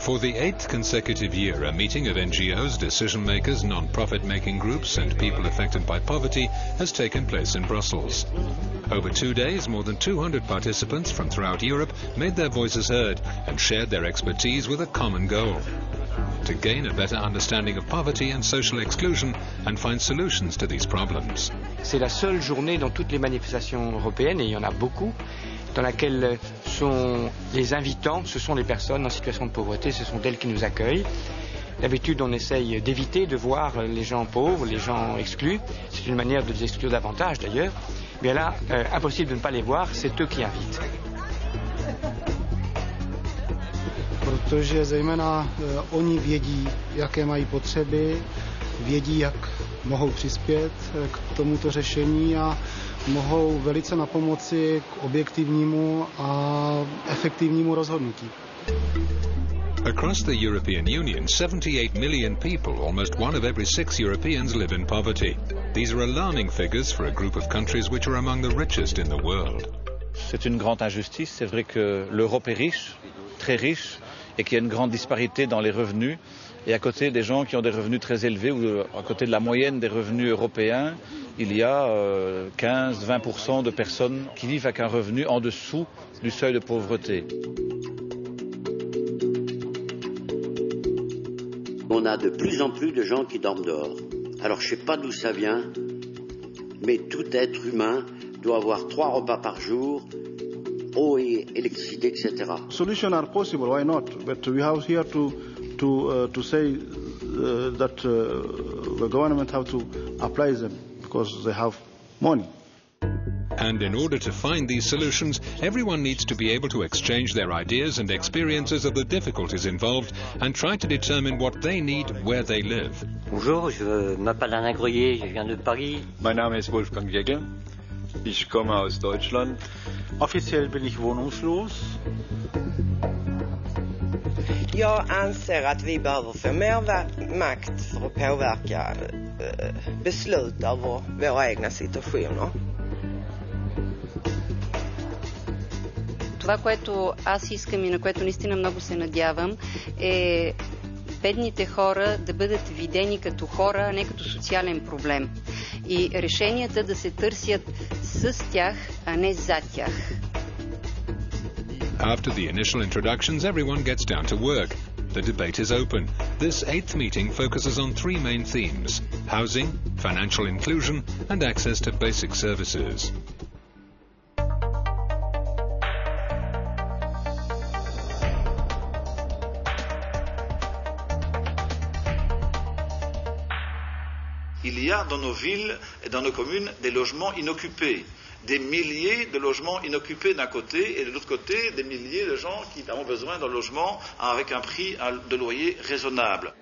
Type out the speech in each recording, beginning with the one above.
For the 8th consecutive year, a meeting of NGOs, decision-makers, non-profit-making groups and people affected by poverty has taken place in Brussels. Over 2 days, more than 200 participants from throughout Europe made their voices heard and shared their expertise with a common goal: to gain a better understanding of poverty and social exclusion and find solutions to these problems. C'est la seule journée dans toutes les manifestations européennes, et il y en a beaucoup, dans laquelle les invitants, ce sont les personnes en situation de pauvreté, ce sont elles qui nous accueillent. D'habitude, on essaye d'éviter de voir les gens pauvres, les gens exclus. C'est une manière de les exclure davantage d'ailleurs. Mais là, impossible de ne pas les voir, c'est eux qui invitent. Protože zejména oni vědí, jaké mají potřeby, vědí, jak mohou přispět k tomuto řešení a mohou velice napomoci k objektivnímu a efektivnímu rozhodnutí. Across the European Union, 78 million people, almost 1 of every 6 Europeans, live in poverty. These are alarming figures for a group of countries which are among the richest in the world. C'est une grande injustice. C'est vrai que l'Europe est riche, très riche, et qu'il y a une grande disparité dans les revenus. Et à côté des gens qui ont des revenus très élevés, ou à côté de la moyenne des revenus européens, il y a 15-20% de personnes qui vivent avec un revenu en dessous du seuil de pauvreté. On a de plus en plus de gens qui dorment dehors. Alors je ne sais pas d'où ça vient, mais tout être humain doit avoir 3 repas par jour, eau et électricité, etc. Solutions are possible, why not? But we have here to say that the government have to apply them because they have money. And in order to find these solutions, everyone needs to be able to exchange their ideas and experiences of the difficulties involved and try to determine what they need where they live. Bonjour, je m'appelle Alain Groyer, je viens de Paris. Mein Name ist Wolfgang Jäger. Ich komme aus Deutschland. Officiell bin ich wohnungslos. Jag anser att vi behöver få mer makt för att påverka beslut över våra egna situationer. Това, което аз искам и на което наистина много се надявам, е бедните хора да бъдат видени като хора, а не като социален проблем. И решенията да се търсят с тях, а не за тях. After the initial introductions, everyone gets down to work. The debate is open. This 8th meeting focuses on 3 main themes: housing, financial inclusion, and access to basic services. Il y a dans nos villes et dans nos communes des logements inoccupés. Des milliers de logements inoccupés d'un côté et de l'autre côté des milliers de gens qui ont besoin d'un logement avec un prix de loyer raisonnable.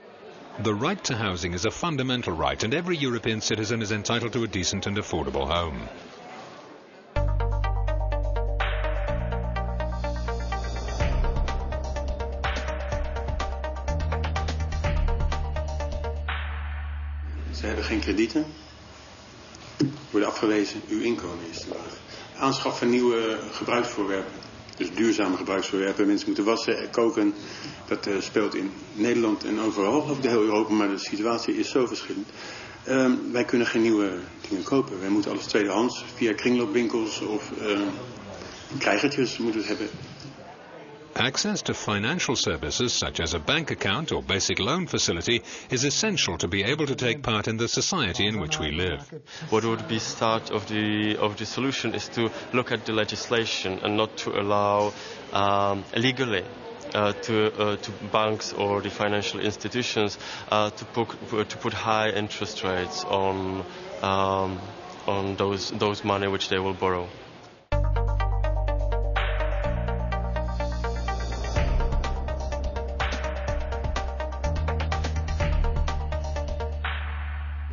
The right to housing is a fundamental right and every European citizen is entitled to a decent and affordable home. Ze hebben geen kredieten. Worden afgewezen, uw inkomen is te laag. Aanschaf van nieuwe gebruiksvoorwerpen, dus duurzame gebruiksvoorwerpen. Mensen moeten wassen, koken. Dat speelt in Nederland en overal, over de hele Europa, maar de situatie is zo verschillend. Wij kunnen geen nieuwe dingen kopen. Wij moeten alles tweedehands via kringloopwinkels of krijgertjes moeten we het hebben. Access to financial services such as a bank account or basic loan facility is essential to be able to take part in the society in which we live. What would be start of the solution is to look at the legislation and not to allow legally to banks or the financial institutions to put high interest rates on those money which they will borrow.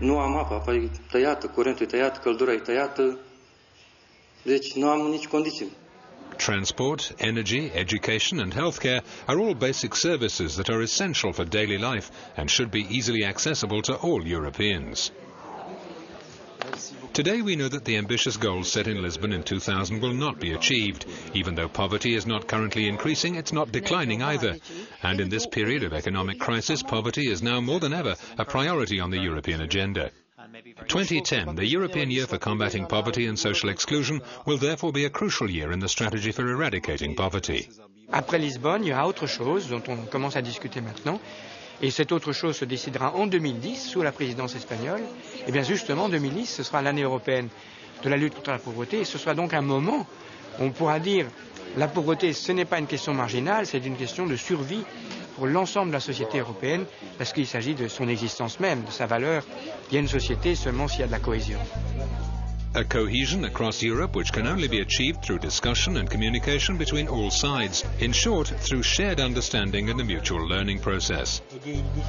Nu am apă, apa e tăiată, curentul e tăiat, căldura e tăiată, deci nu am nici condiții. Transport, energy, education and healthcare are all basic services that are essential for daily life and should be easily accessible to all Europeans. Today we know that the ambitious goals set in Lisbon in 2000 will not be achieved. Even though poverty is not currently increasing, it's not declining either. And in this period of economic crisis, poverty is now more than ever a priority on the European agenda. 2010, the European Year for Combating Poverty and Social Exclusion, will therefore be a crucial year in the strategy for eradicating poverty. Après Lisbonne, il y aura autre chose dont on commence à discuter maintenant. Et cette autre chose se décidera en 2010, sous la présidence espagnole. Et bien justement, 2010, ce sera l'année européenne de la lutte contre la pauvreté. Et ce sera donc un moment où on pourra dire la pauvreté, ce n'est pas une question marginale, c'est une question de survie pour l'ensemble de la société européenne, parce qu'il s'agit de son existence même, de sa valeur. Il y a une société seulement s'il y a de la cohésion. A cohesion across Europe which can only be achieved through discussion and communication between all sides. In short, through shared understanding and a mutual learning process.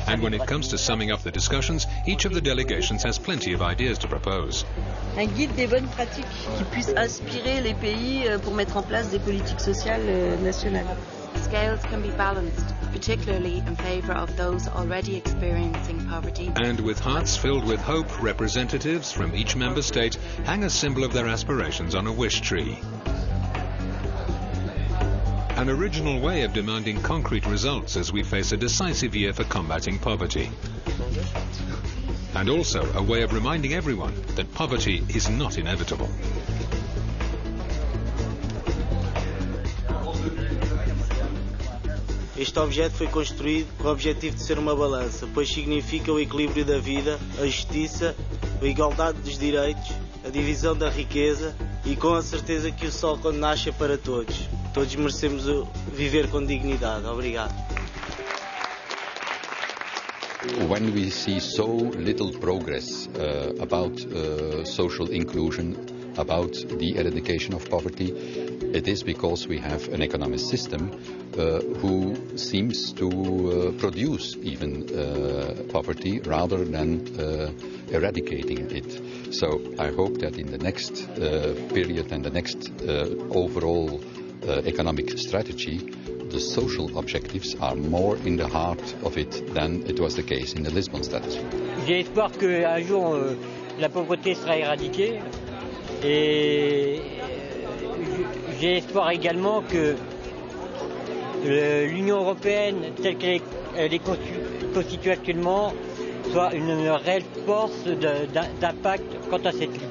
And when it comes to summing up the discussions, each of the delegations has plenty of ideas to propose. Un guide des bonnes pratiques qui puisse inspirer les pays pour mettre en place des politiques sociales nationales. Scales can be balanced, particularly in favour of those already experiencing poverty. And with hearts filled with hope, representatives from each member state hang a symbol of their aspirations on a wish tree. An original way of demanding concrete results as we face a decisive year for combating poverty. And also a way of reminding everyone that poverty is not inevitable. Este objeto foi construído com o objetivo de ser uma balança, pois significa o equilíbrio da vida, a justiça, a igualdade dos direitos, a divisão da riqueza e com a certeza que o sol quando nasce é para todos. Todos merecemos viver com dignidade. Obrigado. When we see so little progress about social inclusion, about the eradication of poverty, it is because we have an economic system who seems to produce even poverty rather than eradicating it. So I hope that in the next period and the next overall economic strategy, the social objectives are more in the heart of it than it was the case in the Lisbon strategy. J'ai espoir qu'un jour la pauvreté sera éradiquée et j'ai espoir également que l'Union européenne, telle qu'elle est constituée actuellement, soit une réelle force d'impact quant à cette lutte.